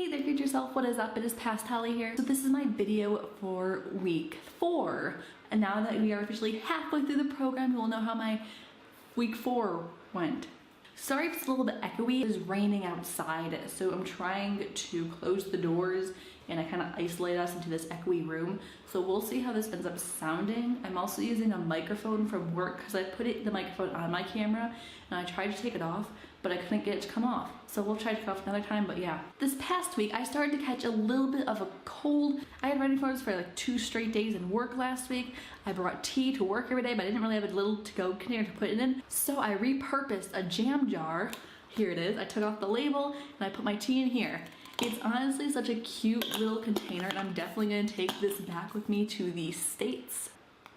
Hey there, future self, what is up? It is Past Holly here. So this is my video for week 4. And now that we are officially halfway through the program, you will know how my week 4 went. Sorry if it's a little bit echoey. It is raining outside, so I'm trying to close the doors and I kind of isolate us into this echoey room. So we'll see how this ends up sounding. I'm also using a microphone from work because I put the microphone on my camera and I tried to take it off, but I couldn't get it to come off. So we'll try to come off another time, but yeah. This past week, I started to catch a little bit of a cold. I had running flowers for like 2 straight days in work last week. I brought tea to work every day, but I didn't really have a little to-go container to put it in. So I repurposed a jam jar. Here it is. I took off the label and I put my tea in here. It's honestly such a cute little container and I'm definitely gonna take this back with me to the States.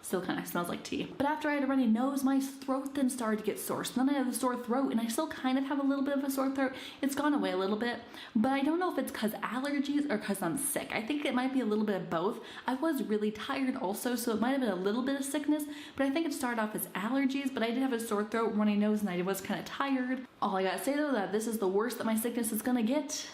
Still kind of smells like tea. But after I had a runny nose, my throat then started to get sore. So then I had a sore throat and I still kind of have a little bit of a sore throat. It's gone away a little bit, but I don't know if it's because allergies or because I'm sick. I think it might be a little bit of both. I was really tired also, so it might have been a little bit of sickness, but I think it started off as allergies, but I did have a sore throat, runny nose, and I was kind of tired. All I gotta say though, that this is the worst that my sickness is gonna get.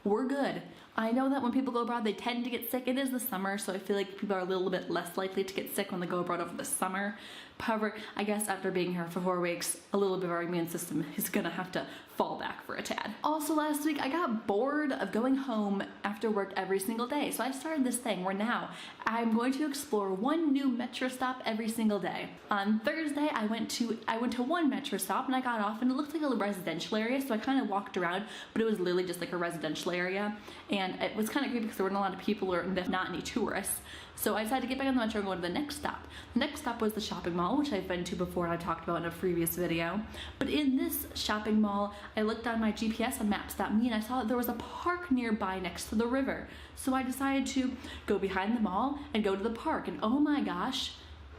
We're good. I know that when people go abroad, they tend to get sick. It is the summer, so I feel like people are a little bit less likely to get sick when they go abroad over the summer. However, I guess after being here for 4 weeks, a little bit of our immune system is gonna have to fall back for a tad. Also last week, I got bored of going home after work every single day. So I started this thing where now I'm going to explore 1 new metro stop every single day. On Thursday, I went to 1 metro stop and I got off and it looked like a residential area. So I kind of walked around, but it was literally just like a residential area. And it was kind of creepy because there weren't a lot of people or not any tourists. So I decided to get back on the metro and go to the next stop. The next stop was the shopping mall, which I've been to before and I talked about in a previous video. But in this shopping mall, I looked on my GPS on maps.me and I saw that there was a park nearby next to the river. So I decided to go behind the mall and go to the park. And oh my gosh,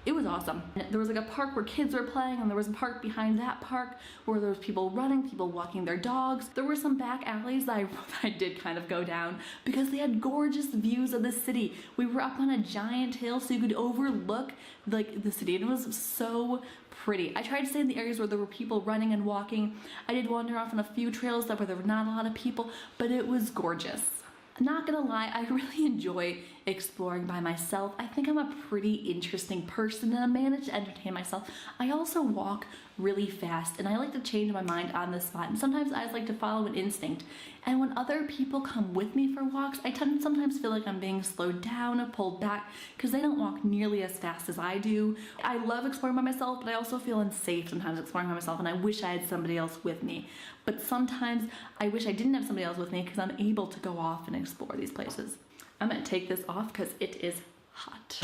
it was awesome. There was like a park where kids were playing and there was a park behind that park where there was people running, people walking their dogs. There were some back alleys that I did kind of go down because they had gorgeous views of the city. We were up on a giant hill so you could overlook like the city and it was so pretty. I tried to stay in the areas where there were people running and walking. I did wander off on a few trails where there were not a lot of people, but it was gorgeous. Not gonna lie, I really enjoy exploring by myself. I think I'm a pretty interesting person and I manage to entertain myself. I also walk really fast and I like to change my mind on the spot. And sometimes I just like to follow an instinct. And when other people come with me for walks, I tend to sometimes feel like I'm being slowed down or pulled back because they don't walk nearly as fast as I do. I love exploring by myself, but I also feel unsafe sometimes exploring by myself and I wish I had somebody else with me. But sometimes I wish I didn't have somebody else with me because I'm able to go off and explore these places. I'm gonna take this off because it is hot.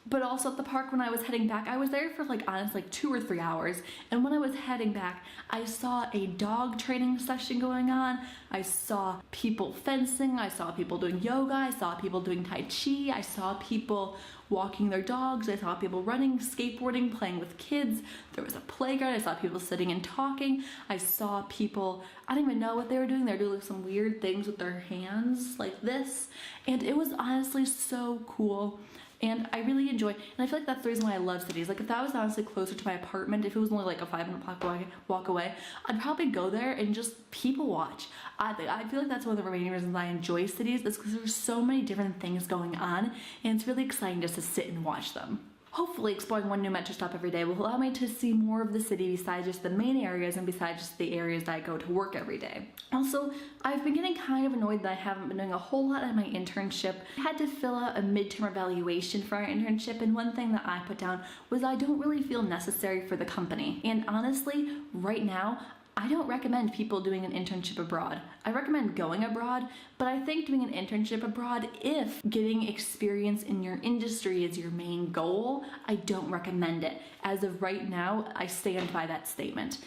But also at the park when I was heading back, I was there for like honestly like 2 or 3 hours. And when I was heading back, I saw a dog training session going on. I saw people fencing. I saw people doing yoga. I saw people doing Tai Chi. I saw people walking their dogs. I saw people running, skateboarding, playing with kids. There was a playground. I saw people sitting and talking. I saw people, I don't even know what they were doing. They were doing like some weird things with their hands like this. And it was honestly so cool. And I really enjoy, and I feel like that's the reason why I love cities. Like if that was honestly closer to my apartment, if it was only like a 5-minute walk away, I'd probably go there and just people watch. I feel like that's one of the remaining reasons I enjoy cities is because there's so many different things going on and it's really exciting just to sit and watch them. Hopefully exploring 1 new metro stop every day will allow me to see more of the city besides just the main areas and besides just the areas that I go to work every day. Also, I've been getting kind of annoyed that I haven't been doing a whole lot at my internship. I had to fill out a midterm evaluation for our internship and one thing that I put down was I don't really feel necessary for the company. And honestly, right now, I don't recommend people doing an internship abroad. I recommend going abroad, but I think doing an internship abroad, if getting experience in your industry is your main goal, I don't recommend it. As of right now, I stand by that statement.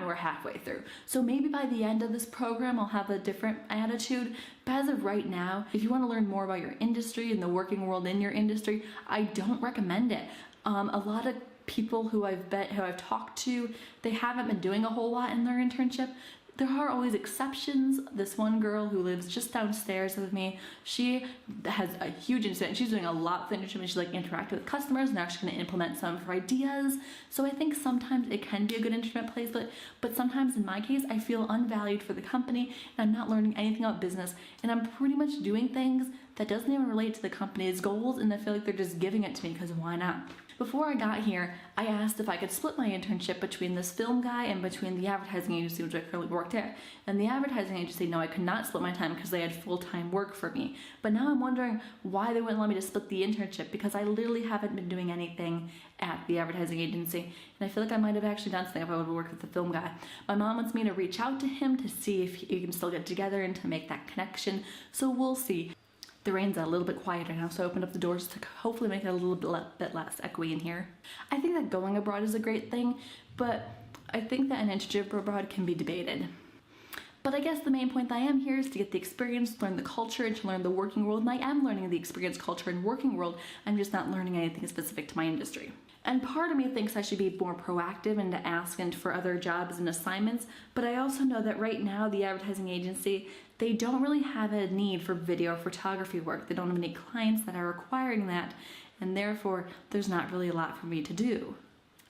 We're halfway through. So maybe by the end of this program, I'll have a different attitude. But as of right now, if you want to learn more about your industry and the working world in your industry, I don't recommend it. A lot of people who I've talked to, they haven't been doing a whole lot in their internship. there are always exceptions. This one girl who lives just downstairs with me, she has a huge incident. She's doing a lot for the internship, and she's like interacting with customers and actually going to implement some of her ideas. So I think sometimes it can be a good internship place, but sometimes in my case, I feel unvalued for the company and I'm not learning anything about business, and I'm pretty much doing things that doesn't even relate to the company's goals, and I feel like they're just giving it to me because why not? Before I got here, I asked if I could split my internship between this film guy and between the advertising agency, which I currently worked at. And the advertising agency, no, I could not split my time because they had full-time work for me. But now I'm wondering why they wouldn't let me to split the internship, because I literally haven't been doing anything at the advertising agency. And I feel like I might have actually done something if I would have worked with the film guy. My mom wants me to reach out to him to see if he can still get together and to make that connection. So we'll see. The rain's a little bit quieter now, so I opened up the doors to hopefully make it a little bit less echoey in here. I think that going abroad is a great thing, but I think that an internship abroad can be debated. But I guess the main point that I am here is to get the experience, to learn the culture, and to learn the working world, and I am learning the experience, culture, and working world. I'm just not learning anything specific to my industry. And part of me thinks I should be more proactive and to ask for other jobs and assignments, but I also know that right now the advertising agency, they don't really have a need for video photography work. They don't have any clients that are requiring that, and therefore there's not really a lot for me to do.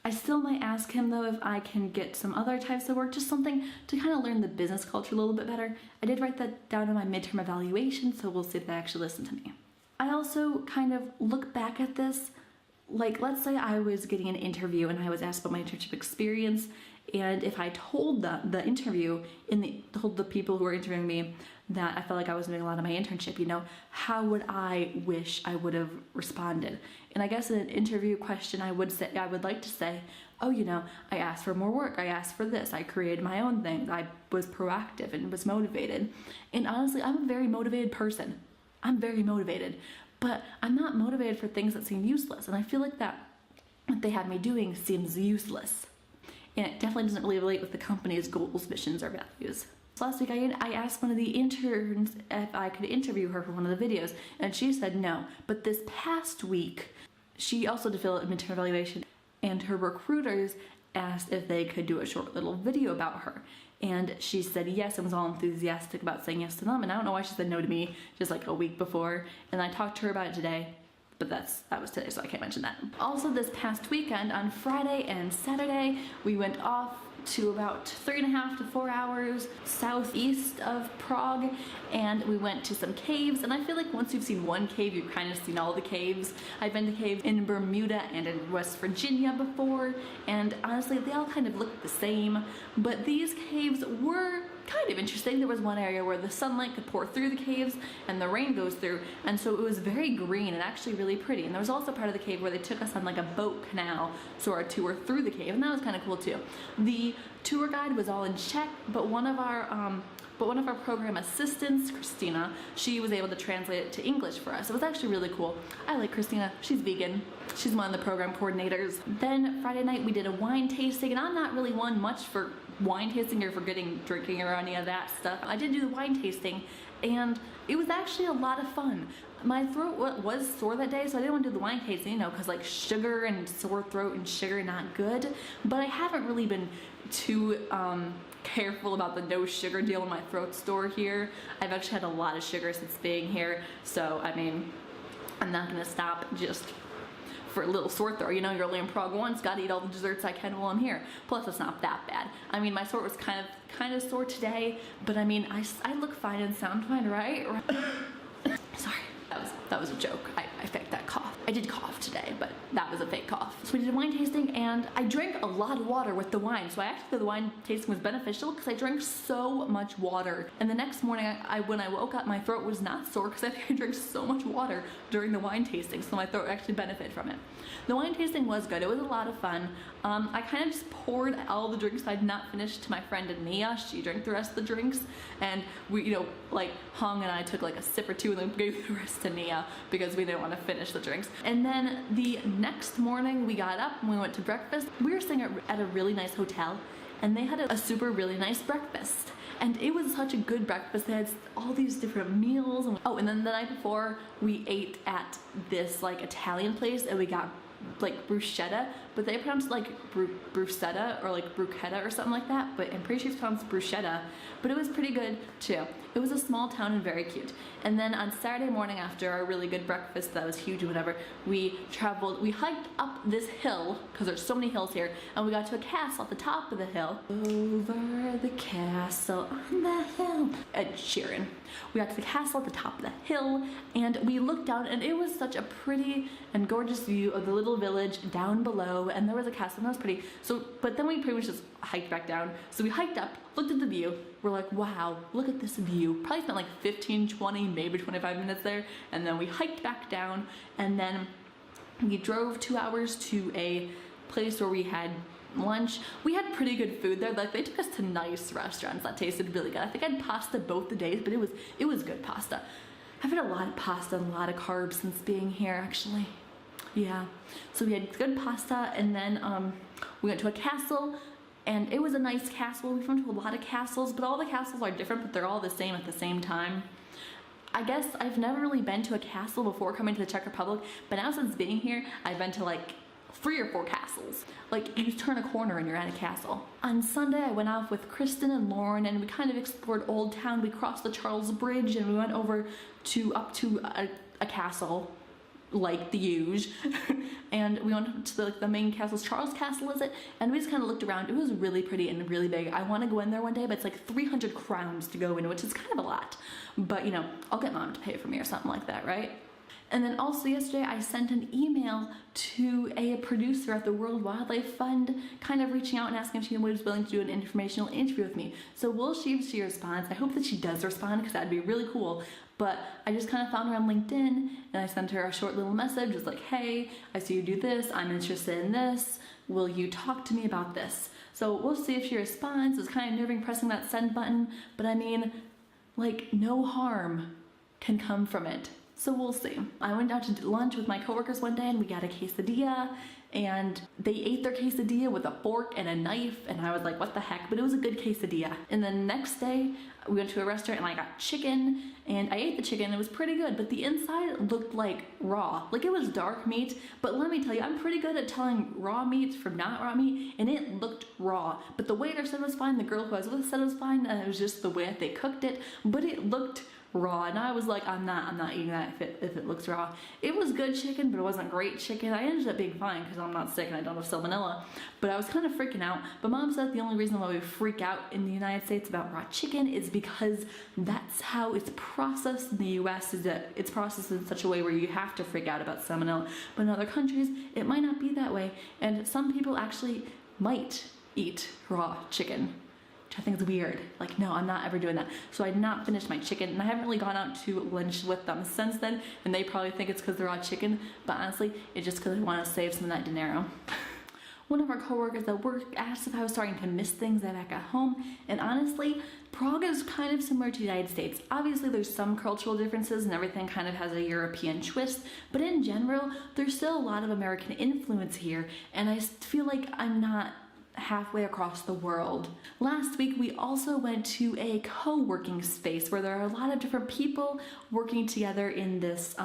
I still might ask him though if I can get some other types of work, just something to kind of learn the business culture a little bit better. I did write that down in my midterm evaluation, so we'll see if they actually listen to me. I also kind of look back at this, like let's say I was getting an interview and I was asked about my internship experience, and if I told the interview told the people who were interviewing me that I felt like I was doing a lot of my internship, how would I wish I would have responded? And I guess in an interview question I would like to say, oh, I asked for more work, I asked for this, I created my own things, I was proactive and was motivated. And honestly, I'm a very motivated person. I'm very motivated, but I'm not motivated for things that seem useless. And I feel like that what they had me doing seems useless. And it definitely doesn't really relate with the company's goals, missions, or values. So last week I asked one of the interns if I could interview her for one of the videos, and she said no. But this past week, she also did fill out a midterm evaluation, and her recruiters asked if they could do a short little video about her. And she said yes and was all enthusiastic about saying yes to them. And I don't know why she said no to me just like a week before. And I talked to her about it today, but that was today, so I can't mention that. Also this past weekend, on Friday and Saturday, we went off to about 3.5 to 4 hours southeast of Prague, and we went to some caves. And I feel like once you've seen one cave, you've kind of seen all the caves. I've been to caves in Bermuda and in West Virginia before, and honestly they all kind of look the same, but these caves were kind of interesting. There was one area where the sunlight could pour through the caves and the rain goes through, and so it was very green and actually really pretty. And there was also part of the cave where they took us on like a boat canal, so our tour through the cave, and that was kind of cool too. The tour guide was all in Czech, but one of our program assistants, Christina, she was able to translate it to English for us. It was actually really cool. I like Christina. She's vegan. She's one of the program coordinators. Then Friday night we did a wine tasting, and I'm not really one much for wine tasting or for drinking or any of that stuff. I did do the wine tasting, and it was actually a lot of fun. My throat was sore that day, so I didn't want to do the wine tasting, because like sugar and sore throat and sugar not good. But I haven't really been too careful about the no sugar deal in my throat store here. I've actually had a lot of sugar since being here, so I mean, I'm not gonna stop just for a little sore throat. You're only in Prague once, gotta eat all the desserts I can while I'm here. Plus it's not that bad. I mean, my throat was kind of sore today, but I mean, I look fine and sound fine, right? Sorry, that was a joke. I faked that cough. I did cough today, but that was a fake cough. So we did a wine tasting, and I drank a lot of water with the wine. So I actually thought the wine tasting was beneficial because I drank so much water. And the next morning, when I woke up, my throat was not sore because I think I drank so much water during the wine tasting, so my throat actually benefited from it. The wine tasting was good. It was a lot of fun. I kind of just poured all the drinks I'd not finished to my friend Ania. She drank the rest of the drinks, and we, like Hong and I took like a sip or two and then gave the rest to Nia because we didn't want to finish the drinks. And then the next morning we got up and we went to breakfast. We were staying at a really nice hotel, and they had a super really nice breakfast. And it was such a good breakfast. They had all these different meals. And then the night before we ate at this like Italian place, and we got like bruschetta, but they pronounce it like bruschetta or like bruschetta or something like that, but I'm pretty sure it's pronounced bruschetta, but it was pretty good too. It was a small town and very cute. And then on Saturday morning after our really good breakfast that was huge or whatever, we hiked up this hill, because there's so many hills here, and we got to a castle at the top of the hill. Over the castle on the hill. Ed Sheeran. We got to the castle at the top of the hill, and we looked down, and it was such a pretty and gorgeous view of the little village down below, and there was a castle, and that was pretty. So, but then we pretty much just hiked back down. So we hiked up, looked at the view, we're like, wow, look at this view. Probably spent like 15, 20, maybe 25 minutes there, and then we hiked back down, and then we drove 2 hours to a place where we had lunch. We had pretty good food there. Like, they took us to nice restaurants that tasted really good. I think I had pasta both the days, but it was good pasta. I've had a lot of pasta and a lot of carbs since being here, actually. Yeah. So we had good pasta, and then we went to a castle, and it was a nice castle. We've been to a lot of castles, but all the castles are different, but they're all the same at the same time. I guess I've never really been to a castle before coming to the Czech Republic, but now since being here, I've been to like 3 or 4 castles. Like, you turn a corner and you're at a castle. On Sunday, I went out with Kristen and Lauren, and we kind of explored Old Town. We crossed the Charles Bridge, and we went over up to a castle, like the huge. And we went to the main castle. Charles Castle, is it? And we just kind of looked around. It was really pretty and really big. I want to go in there one day, but it's like 300 crowns to go in, which is kind of a lot. But, you know, I'll get mom to pay for me or something like that, right? And then also yesterday, I sent an email to a producer at the World Wildlife Fund, kind of reaching out and asking if she was willing to do an informational interview with me. So we'll see if she responds. I hope that she does respond, because that'd be really cool. But I just kind of found her on LinkedIn, and I sent her a short little message, just like, hey, I see you do this, I'm interested in this, will you talk to me about this? So we'll see if she responds. It's kind of nerve-wracking pressing that send button, but I mean, like, no harm can come from it. So we'll see. I went out to lunch with my coworkers one day, and we got a quesadilla, and they ate their quesadilla with a fork and a knife, and I was like, what the heck? But it was a good quesadilla. And then the next day, we went to a restaurant, and I got chicken, and I ate the chicken. It was pretty good, but the inside looked like raw. Like, it was dark meat, but let me tell you, I'm pretty good at telling raw meat from not raw meat, and it looked raw. But the waiter said it was fine, the girl who I was with said it was fine, and it was just the way that they cooked it, but it looked raw, and I was like, I'm not eating that if it looks raw. It was good chicken, but it wasn't great chicken. I ended up being fine because I'm not sick and I don't have salmonella, but I was kind of freaking out. But mom said the only reason why we freak out in the United States about raw chicken is because that's how it's processed in the US, is that it's processed in such a way where you have to freak out about salmonella. But in other countries, it might not be that way, and some people actually might eat raw chicken, which I think is weird. Like, no, I'm not ever doing that. So I did not finish my chicken, and I haven't really gone out to lunch with them since then, and they probably think it's because they're raw chicken, but honestly, it's just because I want to save some of that dinero. One of our coworkers at work asked if I was starting to miss things back at home, and honestly, Prague is kind of similar to the United States. Obviously, there's some cultural differences and everything kind of has a European twist, but in general, there's still a lot of American influence here, and I feel like I'm not halfway across the world. Last week, we also went to a co-working space where there are a lot of different people working together in this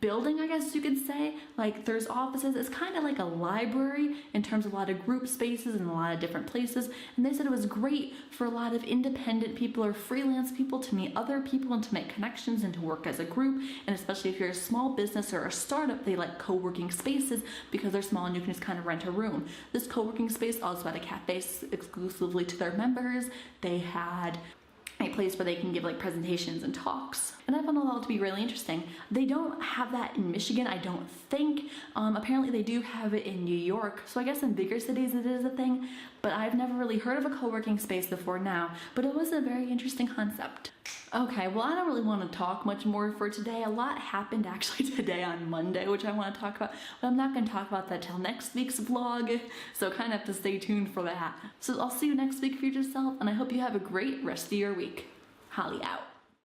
building, I guess you could say. Like, there's offices. It's kind of like a library in terms of a lot of group spaces and a lot of different places. And they said it was great for a lot of independent people or freelance people to meet other people and to make connections and to work as a group. And especially if you're a small business or a startup, they like co-working spaces because they're small and you can just kind of rent a room. This co-working space also had a cafe exclusively to their members. They had a place where they can give like presentations and talks, and I found all that to be really interesting. They don't have that in Michigan, I don't think. Apparently they do have it in New York, so I guess in bigger cities it is a thing, but I've never really heard of a co-working space before now, but it was a very interesting concept. Okay, well, I don't really want to talk much more for today. A lot happened actually today on Monday, which I want to talk about, but I'm not going to talk about that till next week's vlog, so kind of have to stay tuned for that. So I'll see you next week, future self, and I hope you have a great rest of your week. Holly out.